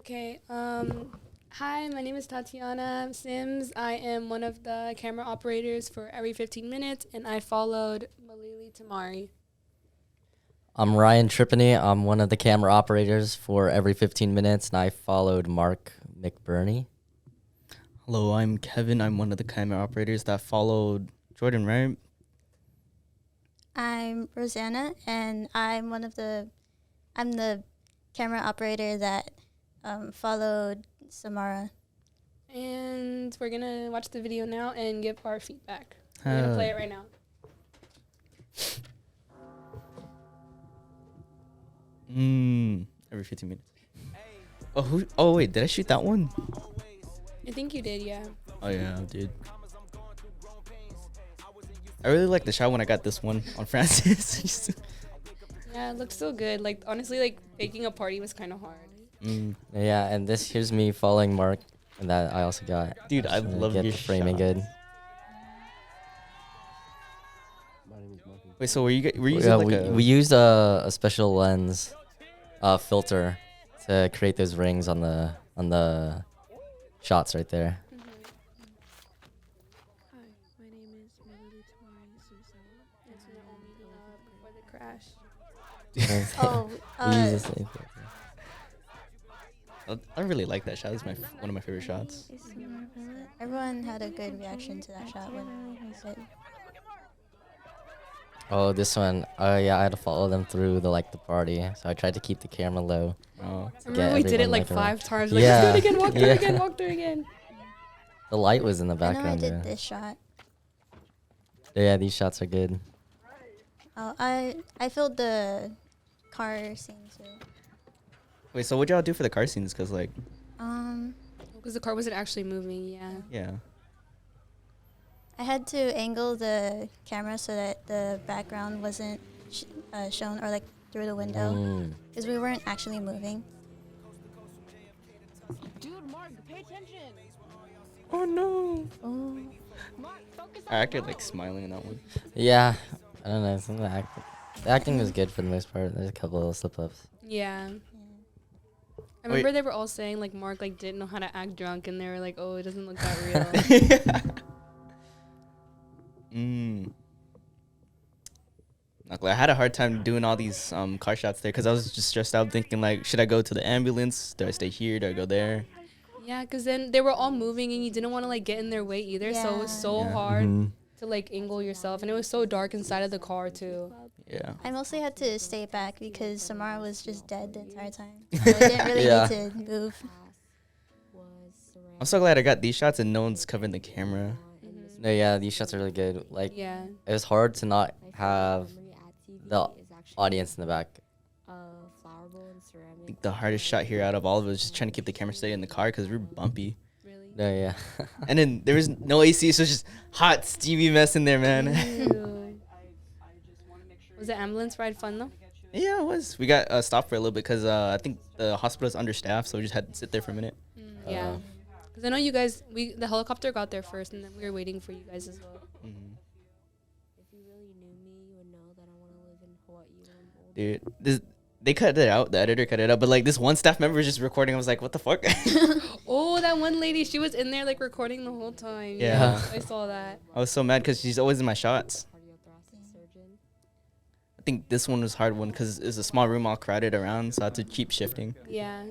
Okay. Hi, my name is Tatiana Sims. I am one of the camera operators for Every 15 Minutes, and I followed Malili Tamari. I'm Ryan Tripany. I'm one of the camera operators for Every 15 Minutes, and I followed Mark McBurney. Hello, I'm Kevin. I'm one of the camera operators that followed Jordan, right? I'm Rosanna, and I'm the camera operator that followed Samara. And we're going to watch the video now and give our feedback. We're going to play it right now. Every 15 minutes. Oh, wait, did I shoot that one? I think you did, yeah. Oh, yeah, I did. I really like the shot when I got this one on Francis. Yeah, it looked so good. Like, honestly, like, faking a party was kind of hard. Yeah, and here's me following Mark, and that I also got. Dude, I love get your the framing shot. good. Wait, so were you using we used a special lens filter to create those rings on the shots right there. Hi, my name is Malili Tamari Susawa. It's Naomi before the crash. We use the same filter. I really like that shot. It's one of my favorite shots. Everyone had a good reaction to that shot when we said. Oh, this one. Oh, yeah, I had to follow them through the party, so I tried to keep the camera low. Oh, I remember we did it like around. 5 times. Like, Yeah. let's do it again, walk through Yeah. it again, walk through it again. The light was in the I know I background. did this shot. Yeah, these shots are good. Oh, I filmed the car scene too. wait, so what y'all do for the car scenes? Because, Because the car wasn't actually moving, yeah. yeah. I had to angle the camera so that the background wasn't shown or like through the window because we weren't actually moving. Dude, Morgue, pay attention. Oh, no. Oh. Morgue, focus on I acted the like road. smiling in that one. Yeah, I don't know. Some of the acting was good for the most part. There's a couple of slip-ups. Yeah. I Wait. remember they were all saying, like, Mark, like, didn't know how to act drunk, and they were like, oh, it doesn't look that real. I had a hard time doing all these car shots there because I was just stressed out thinking, like, should I go to the ambulance? Do I stay here? Do I go there? Yeah, because then they were all moving, and you didn't want to, like, get in their way either, so it was so Yeah. hard to, like, angle yourself, and it was so dark inside of the car, too. Yeah. I mostly had to stay back because Samara was just dead the entire time. So I didn't really Yeah. need to move. I'm so glad I got these shots and no one's covering the camera. No, yeah, these shots are really good. Like, Yeah. it was hard to not have the audience in the back. I think the hardest shot here out of all of it was just trying to keep the camera steady in the car because we were bumpy. Really? No, yeah. And then there was no AC, so it was just hot, steamy mess in there, man. Ew. Was the ambulance ride fun, though? Yeah, it was. We got stopped for a little bit because I think the hospital's understaffed, so we just had to sit there for a minute. Yeah. Because I know you guys, the helicopter got there first, and then we were waiting for you guys as well. If you really knew me, you would know that I want to live in Hawaii when I'm older. Dude, they cut it out. The editor cut it out. But, like, this one staff member was just recording. I was like, what the fuck? Oh, that one lady, she was in there, like, recording the whole time. Yeah. I saw that. I was so mad because she's always in my shots. Cardiothoracic surgeon. I think this one was a hard one because it was a small room all crowded around, so I had to keep shifting. Yeah.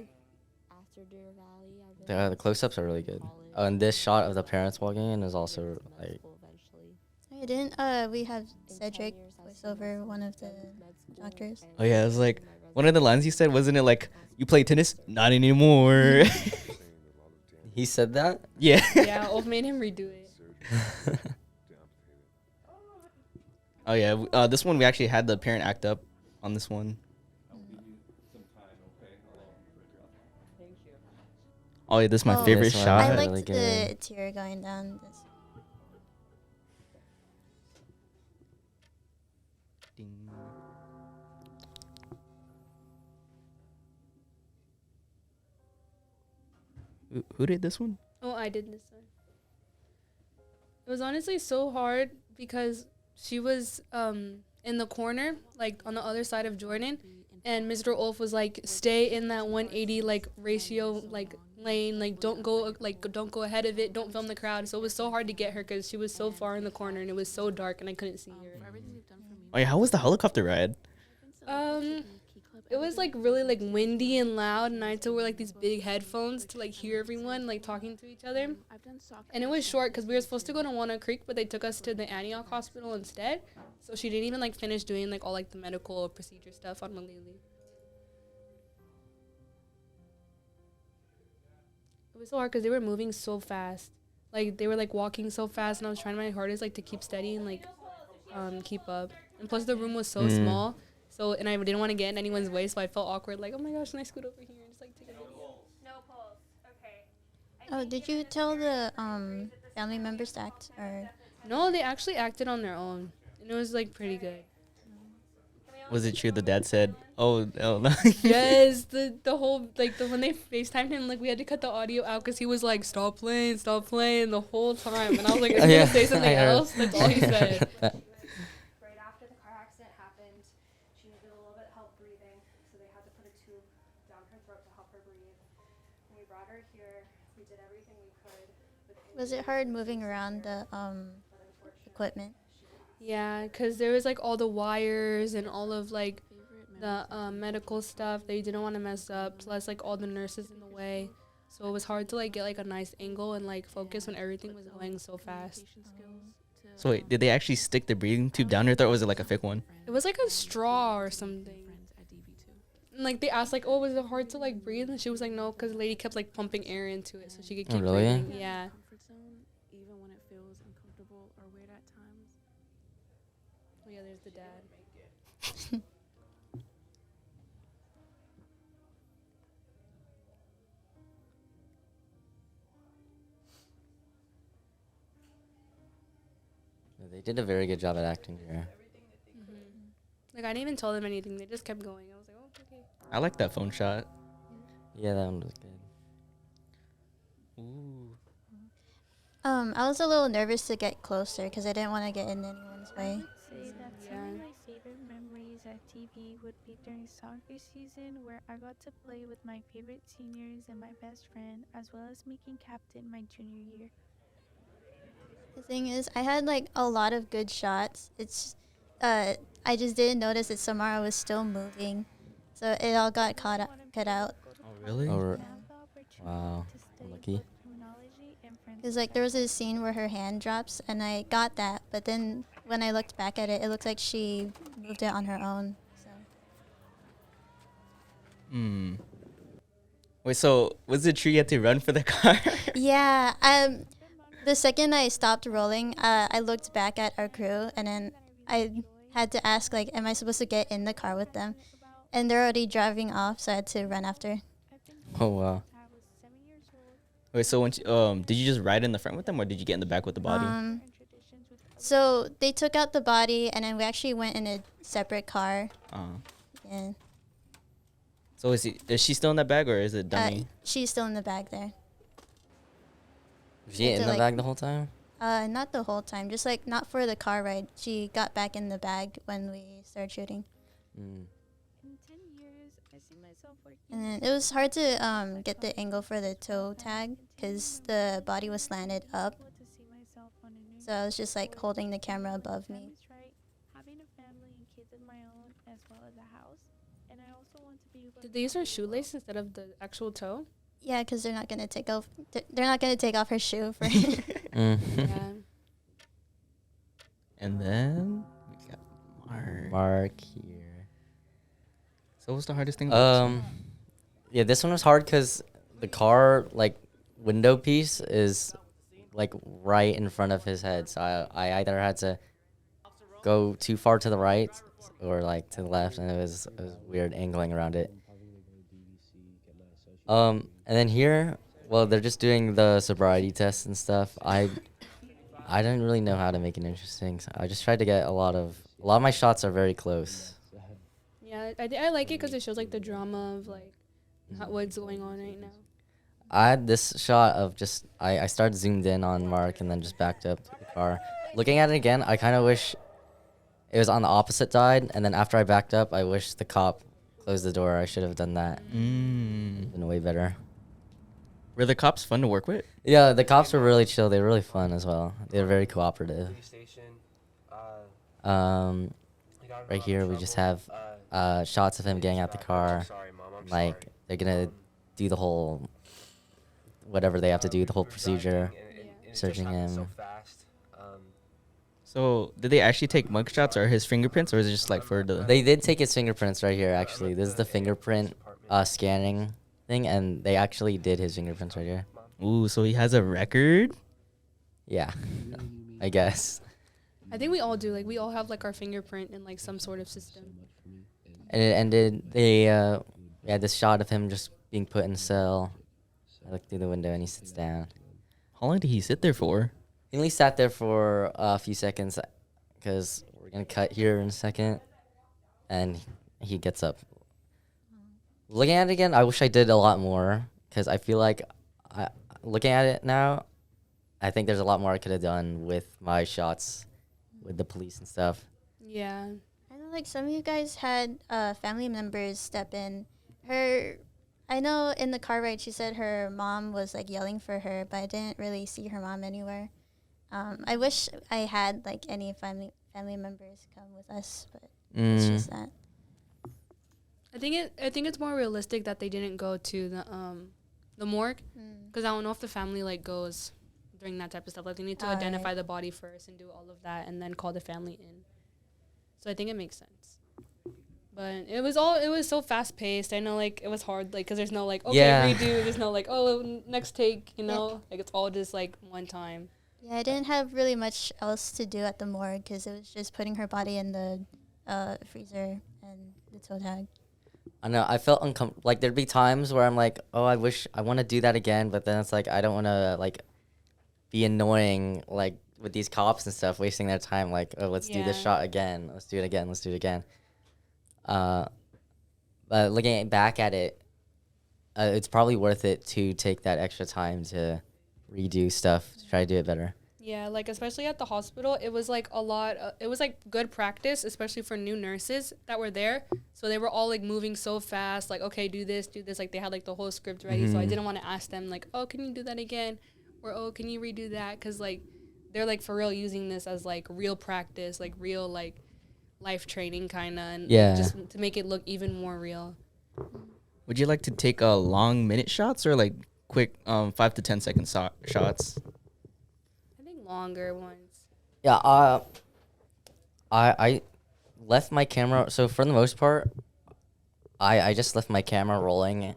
After Deer Valley, I've been The close-ups are really good. Oh, and this shot of the parents walking in is also, like... eventually. Oh, didn't we have Cedric voice over one of the doctors? Oh, yeah. It was like, one of the lines he said, wasn't it like, you play tennis? Not anymore. He said that? Yeah. Yeah, Ulf made him redo it. Oh, yeah. This one, we actually had the parent act up on this one. Oh, yeah, this is my Oh, favorite This one. shot. I really liked the good. tear going down. Ding. Who did this one? Oh, I did this one. It was honestly so hard because she was in the corner, like on the other side of Jordan, and Mr. Ulf was like, stay in that 180 like ratio like lane, like don't go ahead of it, don't film the crowd. So it was so hard to get her because she was so far in the corner and it was so dark and I couldn't see her. Oh yeah, how was the helicopter ride? It was like really like windy and loud, and I had to wear like these big headphones to like hear everyone like talking to each other. And it was short because we were supposed to go to Walnut Creek, but they took us to the Antioch Hospital instead. So she didn't even like finish doing like all like the medical procedure stuff on Malili. It was so hard because they were moving so fast. Like they were like walking so fast, and I was trying my hardest like to keep steady and like keep up. And plus the room was so small. So, and I didn't want to get in anyone's way, so I felt awkward. Like, oh my gosh, can I scoot over here and just like take a video? No pulse. Okay. Oh, did you tell the family members to act or? No, they actually acted on their own, and it was like pretty good. Was it true the dad said, oh no? Yes, the whole like when they FaceTimed him, like we had to cut the audio out because he was like, stop playing the whole time, and I was like, is he gonna say something else? That's all he said. Right after the car accident happened, she needed a little bit of help breathing, so they had to put a tube down her throat to help her breathe. When we brought her here, we did everything we could. Was it hard moving around the equipment? Yeah, because there was like all the wires and all of like the medical stuff they didn't want to mess up, plus like all the nurses in the way. So it was hard to like get like a nice angle and like focus when everything was going so fast. So wait, did they actually stick the breathing tube down her throat, or was it like a fake one? It was like a straw or something. And like they asked like, oh, was it hard to like breathe? And she was like, no, because the lady kept like pumping air into it so she could keep really? breathing. Yeah. Even when it feels uncomfortable or weird at times. Oh yeah, there's the dad. They did a very good job at acting here. Like I didn't even tell them anything. They just kept going. I was like, oh, okay. I like that phone shot. Yeah, that one was good. Ooh. I was a little nervous to get closer because I didn't want to get in anyone's way. Say that some Yeah. of my favorite memories at TV would be during soccer season, where I got to play with my favorite seniors and my best friend, as well as making captain my junior year. The thing is, I had like a lot of good shots. I just didn't notice that Samara was still moving, so it all got cut out. Oh really? Or, I have the opportunity wow, to study lucky. both criminology and forensic Cause like there was a scene where her hand drops, and I got that, but then when I looked back at it, it looked like she moved it on her own. So Hmm. Wait, so was it true you had to run for the car? yeah, the second I stopped rolling, I looked back at our crew, and then I had to ask like, am I supposed to get in the car with them? And they're already driving off, so I had to run after. Oh wow. I was 7 years old. Wait, so when did you just ride in the front with them, or did you get in the back with the body? And traditions with So they took out the body, and then we actually went in a separate car. And So is she still in that bag, or is it dummy? she's still in the bag there. Was she in to, the like- bag the whole time? Not the whole time, just like not for the car ride. She got back in the bag when we started shooting. Mm. In 10 years, I see myself working. And then it was hard to get the angle for the toe tag because the body was slanted up. able to see myself on a new So I was just like holding the camera above time me. is right, having a family and kids of my own, as well as a house. And I also want to be able Did they use her shoelace instead of the actual toe? Yeah, because they're not gonna take off. They're not gonna take off her shoe for. Yeah. And then we got Mark. Mark here. So what's the hardest thing? Yeah, this one was hard because the car like window piece is like right in front of his head, so I either had to go too far to the right or like to the left, and it was weird angling around it. And then here, well, they're just doing the sobriety test and stuff. I didn't really know how to make it interesting. So I just tried to get a lot of my shots are very close. Yeah, I like it because it shows like the drama of like what's going on right now. I had this shot of just I started zoomed in on Mark and then just backed up to the car. Looking at it again, I kind of wish it was on the opposite side, and then after I backed up, I wish the cop close the door. I should have done that. Mm. Been way better. Were the cops fun to work with? Yeah, the cops were really chill. They were really fun as well. They were very cooperative. Right here we just have shots of him getting out the car. Like they're gonna do the whole whatever they have to do, the whole procedure, searching him. So did they actually take mugshots or his fingerprints, or is it just like for the? They did take his fingerprints right here. Actually, this is the fingerprint scanning thing, and they actually did his fingerprints right here. Ooh, so he has a record. Yeah, I guess. I think we all do. Like we all have like our fingerprint in like some sort of system. And it ended. They had this shot of him just being put in a cell. I look through the window and he sits down. How long did he sit there for? He only sat there for a few seconds, because we're gonna cut here in a second, and he gets up. Looking at it again, I wish I did a lot more, because I feel like, looking at it now, I think there's a lot more I could have done with my shots, with the police and stuff. Yeah. I know, like, some of you guys had family members step in. I know in the car ride, she said her mom was, like, yelling for her, but I didn't really see her mom anywhere. I wish I had, like, any family members come with us, but it's just that. I think it's more realistic that they didn't go to the morgue, because I don't know if the family like goes during that type of stuff. Like they need to identify the body first and do all of that, and then call the family in. So I think it makes sense. But it was so fast paced. I know like it was hard, like because there's no like redo. There's no like next take. Like it's all just like one time. Yeah, I didn't have really much else to do at the morgue because it was just putting her body in the freezer and the toe tag. I know, I felt uncomfortable. Like, there'd be times where I'm like, oh, I want to do that again, but then it's like, I don't want to, like, be annoying, like, with these cops and stuff, wasting their time, like, oh, let's do this shot again. Let's do it again. But looking back at it, it's probably worth it to take that extra time to redo stuff, to try to do it better. Yeah, like especially at the hospital, it was like a lot. It was like good practice, especially for new nurses that were there. So they were all like moving so fast, like okay, do this. Like they had like the whole script ready. So I didn't want to ask them like, oh, can you do that again, or oh, can you redo that? Because like they're like for real using this as like real practice, like real like life training kind of, and just to make it look even more real. Would you like to take long minute shots or like quick 5 to 10 second shots? I think longer ones. Yeah, I left my camera, so for the most part, I just left my camera rolling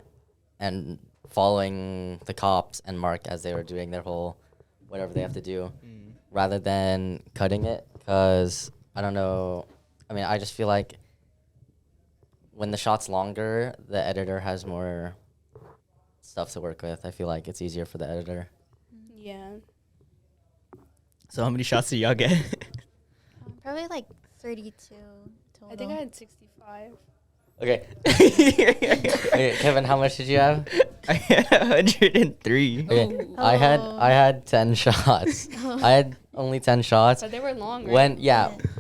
and following the cops and Mark as they were doing their whole whatever they have to do, rather than cutting it, because I don't know, I mean, I just feel like when the shot's longer, the editor has more stuff to work with. I feel like it's easier for the editor. Yeah. So how many shots did y'all get? Probably like 32 total. I think I had 65. Okay. Okay, Kevin, how much did you have? I had 103. Okay, I had 10 shots. I had only 10 shots. But they were long, right?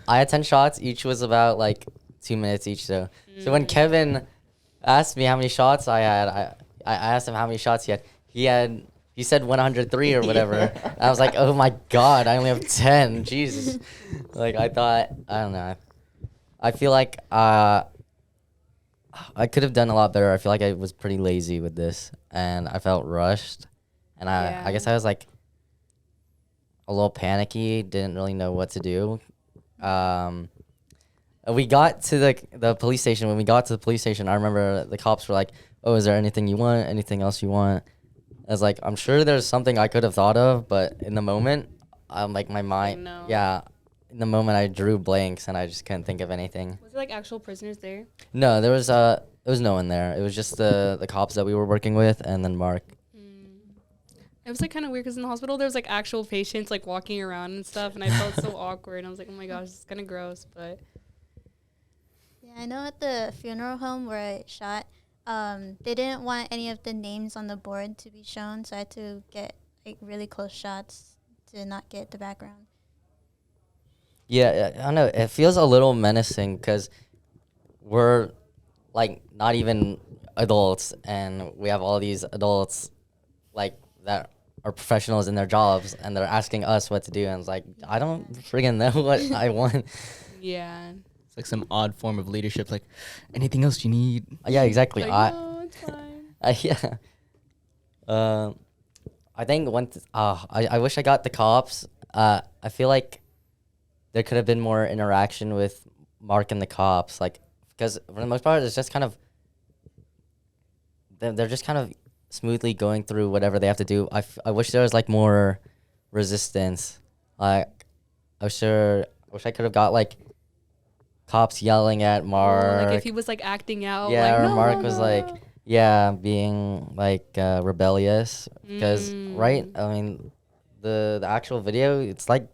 I had 10 shots. Each was about like 2 minutes each. So when Kevin asked me how many shots I had, I asked him how many shots he had. He said 103 or whatever. And I was like, oh my god, I only have 10. Jesus. Like I don't know. I feel like I could have done a lot better. I feel like I was pretty lazy with this, and I felt rushed, and I guess I was like a little panicky. Didn't really know what to do. We got to the police station. When we got to the police station, I remember the cops were like, "Oh, is there anything you want? Anything else you want?" I was like, "I'm sure there's something I could have thought of, but in the moment, I'm like my mind, in the moment I drew blanks and I just couldn't think of anything." Was it like actual prisoners there? No, there was no one there. It was just the cops that we were working with, and then Mark. It was like kind of weird because in the hospital there was like actual patients like walking around and stuff, and I felt so awkward. And I was like, oh my gosh, it's kind of gross, but. Yeah, I know at the funeral home where I shot, they didn't want any of the names on the board to be shown, so I had to get like really close shots to not get the background. Yeah, I don't know. It feels a little menacing because we're like not even adults, and we have all these adults like that are professionals in their jobs, and they're asking us what to do, and it's like I don't friggin' know what I want. Yeah. It's like some odd form of leadership. Like, anything else you need? Yeah, exactly. Like, no, it's fine. Yeah. I think I wish I got the cops. I feel like there could have been more interaction with Mark and the cops, like, because for the most part, it's just kind of they're just kind of smoothly going through whatever they have to do. I wish there was like more resistance. Like, I wish I could have got like cops yelling at Mark. Like if he was like acting out. Yeah, like, or no, Mark no, was no. like, yeah, being like rebellious. Because right, I mean, the actual video, it's like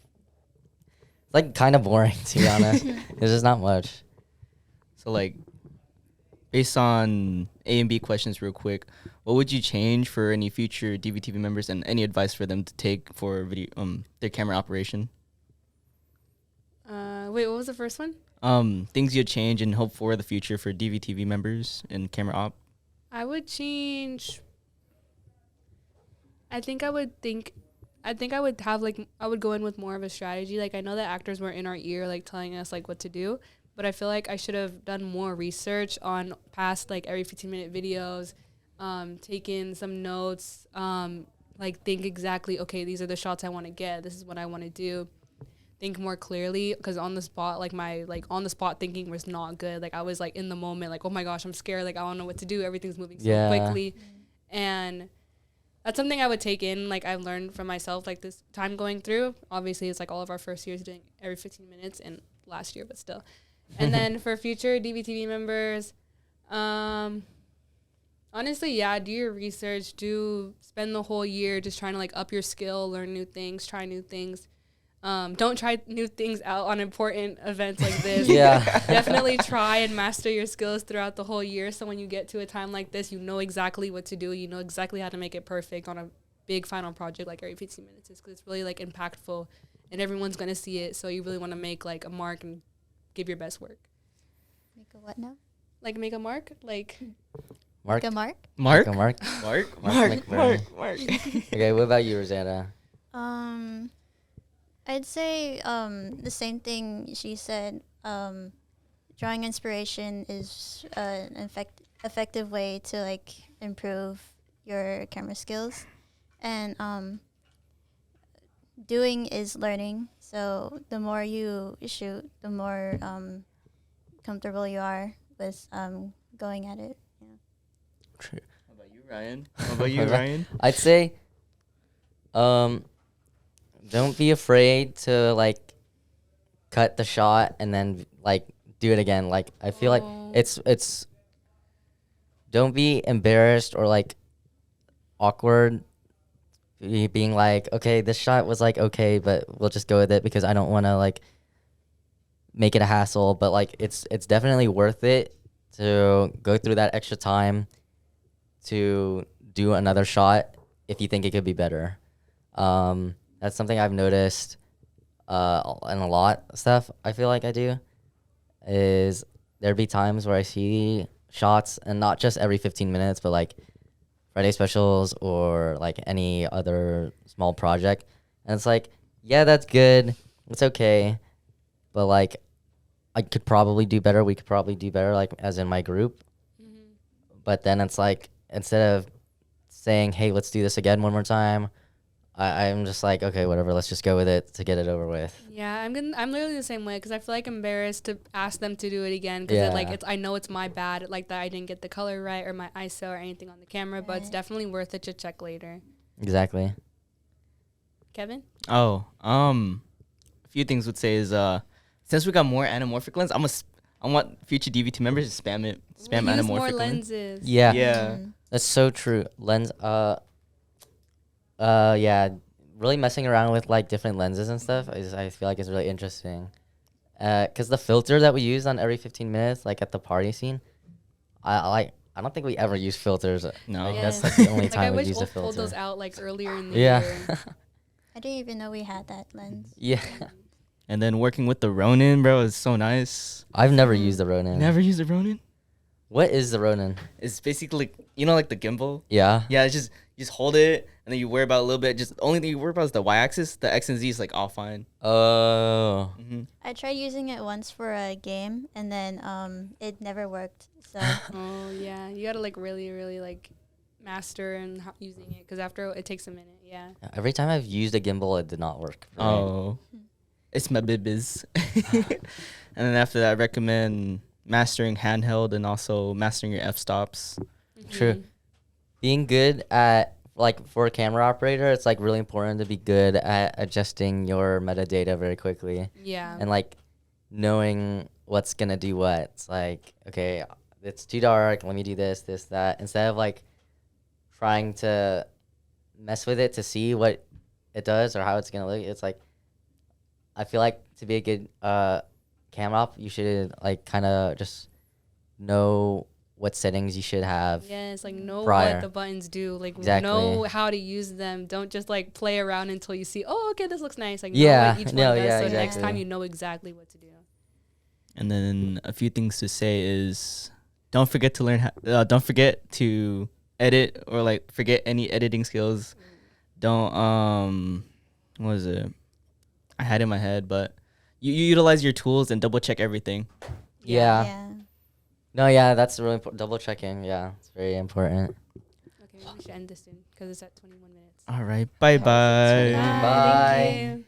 kind of boring, to be honest. There's just not much. So like, based on A and B questions, real quick, what would you change for any future DVTV members, and any advice for them to take for video their camera operation? Wait, what was the first one? Things you'd change and hope for the future for DVTV members and camera op. I would change. I think I would have like I would go in with more of a strategy. Like I know that actors were in our ear like telling us like what to do, but I feel like I should have done more research on past like every 15-minute videos, taken some notes, like think exactly, okay, these are the shots I want to get. This is what I want to do. Think more clearly, because on the spot, like my like on the spot thinking was not good. Like I was like in the moment, like, oh my gosh, I'm scared. Like I don't know what to do. Everything's moving so quickly, and that's something I would take in. Like I've learned from myself, like this time going through. Obviously, it's like all of our first years doing every 15 minutes, and last year, but still. And then for future DVTV members, honestly, yeah, do your research. Do spend the whole year just trying to like up your skill, learn new things, try new things. Don't try new things out on important events like this. Yeah. Definitely try and master your skills throughout the whole year. So when you get to a time like this, you know exactly what to do. You know exactly how to make it perfect on a big final project like every 15 minutes. Because it's really like impactful and everyone's going to see it. So you really want to make like a mark and give your best work. Make a what now? Like make a mark? Like Mark. Make a mark? Mark? Go, Mark. Mark. Okay, what about you, Rosanna? I'd say the same thing she said. Drawing inspiration is an effective way to like improve your camera skills, and doing is learning. So the more you shoot, the more comfortable you are with going at it. Yeah. True. How about you, Ryan? How about you, Ryan? I'd say, don't be afraid to like cut the shot and then like do it again. Like I feel like it's don't be embarrassed or like awkward being like, okay, this shot was like okay, but we'll just go with it because I don't want to like make it a hassle. But like it's definitely worth it to go through that extra time to do another shot if you think it could be better. That's something I've noticed in a lot of stuff I feel like I do, is there'd be times where I see shots, and not just every 15 minutes, but like Friday specials or like any other small project. And it's like, yeah, that's good. It's okay. But like, I could probably do better. We could probably do better, like as in my group. Mm-hmm. But then it's like, instead of saying, hey, let's do this again one more time, I'm just like, okay, whatever, let's just go with it to get it over with. Yeah, I'm literally the same way, because I feel like embarrassed to ask them to do it again, because Yeah. I know it's my bad, like that I didn't get the color right or my ISO or anything on the camera, but it's Right. definitely worth it to check later. Exactly. Kevin? Oh, a few things would say is since we got more anamorphic lens, I want future DVT members to spam Use anamorphic more lens. lenses. Yeah. Yeah. That's so true. Lens, yeah, really messing around with like different lenses and stuff I feel like is really interesting. Cause the filter that we use on every 15 minutes, like at the party scene, I don't think we ever use filters. No. Like, Yeah. that's like the only Like I time we wish use a Wolf pulled filter. those out like earlier in the Yeah. year. I didn't even know we had that lens. Yeah. And then working with the Ronin, bro, is so nice. I've never used the Ronin. Never used a Ronin? What is the Ronin? It's basically, you know, like the gimbal. Yeah. Yeah, it's just you just hold it and then you worry about a little bit. Just the only thing you worry about is the y-axis. The x and z is like all fine. Oh. I tried using it once for a game, and then it never worked. So Oh yeah, you gotta like really like master and using it, because after it takes a minute. Yeah. Every time I've used a gimbal, it did not work. For me. Oh, it's my bibbies. And then after that, I recommend mastering handheld and also mastering your f-stops. True. Being good at, like, for a camera operator, it's like really important to be good at adjusting your metadata very quickly. Yeah. And like knowing what's gonna do what. It's like, okay, it's too dark, let me do this, that. Instead of like trying to mess with it to see what it does or how it's gonna look, it's like, I feel like to be a good camera op, you should like kind of just know what settings you should have. Yes, like know prior. what the buttons do. Like Exactly. know how to use them. Don't just like play around until you see, oh, okay, this looks nice. Like Yeah, know what each one no, does, yeah, so next exactly. time you know exactly what to do. And then a few things to say is don't forget to learn don't forget to edit or like forget any editing skills. Don't what is it? I had it in my head, but you utilize your tools and double check everything. Yeah. yeah. No, yeah, that's really important. Double checking. Yeah, it's very important. Okay, we should end this soon because it's at 21 minutes. All right. Bye bye. Bye. Bye. Thank you.